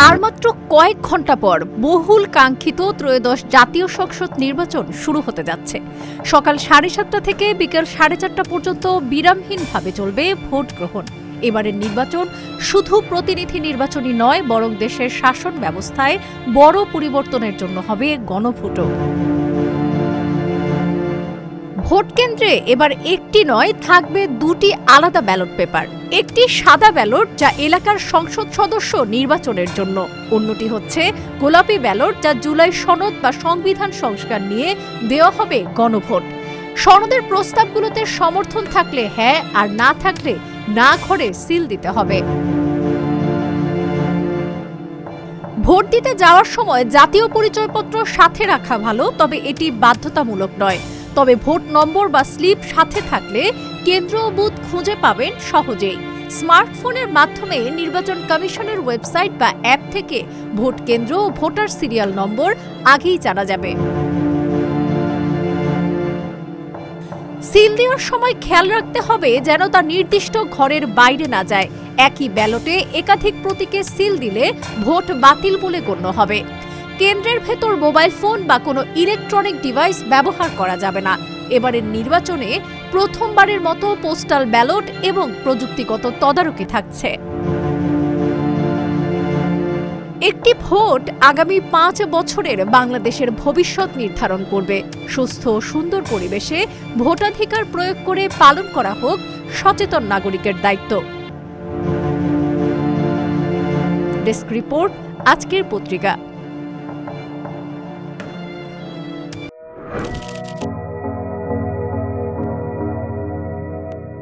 আর মাত্র কয়েক ঘন্টা পর বহুল কাঙ্ক্ষিত ত্রয়োদশ জাতীয় সংসদ নির্বাচন শুরু হতে যাচ্ছে। সকাল 7:30 থেকে বিকেল 4:30 পর্যন্ত বিরামহীনভাবে চলবে ভোট গ্রহণ। এবারের নির্বাচন শুধু প্রতিনিধি নির্বাচনই নয়, বরং দেশের শাসন ব্যবস্থায় বড় পরিবর্তনের জন্য হবে গণভোটও। ভোট কেন্দ্রে এবার একটি নয়, থাকবে দুটি আলাদা ব্যালট পেপার। একটি সাদা ব্যালট যা এলাকার সংসদ সদস্য নির্বাচনের জন্য, অন্যটি হচ্ছে গোলাপি ব্যালট যা জুলাই সনদ বা সংবিধান সংস্কার নিয়ে দেওয়া হবে গণভোট। সনদের প্রস্তাবগুলোতে সমর্থন থাকলে হ্যাঁ, আর না থাকলে না ঘরে সিল দিতে হবে। ভোট দিতে যাওয়ার সময় জাতীয় পরিচয়পত্র সাথে রাখা ভালো, তবে এটি বাধ্যতামূলক নয়। তবে ভোট নম্বর বা স্লিপ সাথে থাকলে কেন্দ্র ও বুথ খুঁজে পাবেন সহজেই। স্মার্টফোনের মাধ্যমে নির্বাচন কমিশনের ওয়েবসাইট বা অ্যাপ থেকে ভোট কেন্দ্র ও ভোটার সিরিয়াল নম্বর আগেই জানা যাবে। সিল দেওয়ার সময় খেয়াল রাখতে হবে যেন তা নির্দিষ্ট ঘরের বাইরে না যায়। একই ব্যালটে একাধিক প্রতীকে সিল দিলে ভোট বাতিল বলে গণ্য হবে। কেন্দ্রের ভেতর মোবাইল ফোন বা কোনো ইলেকট্রনিক ডিভাইস ব্যবহার করা যাবে না। এবারের নির্বাচনে প্রথমবারের মতো পোস্টাল ব্যালট এবং প্রযুক্তিগত তদারকি থাকছে। একটি ভোট আগামী 5 বছরের বাংলাদেশের ভবিষ্যৎ নির্ধারণ করবে। সুস্থ ও সুন্দর পরিবেশে ভোটাধিকার প্রয়োগ করে পালন করা হোক সচেতন নাগরিকের দায়িত্ব। ডেস্ক রিপোর্ট, আজকের পত্রিকা।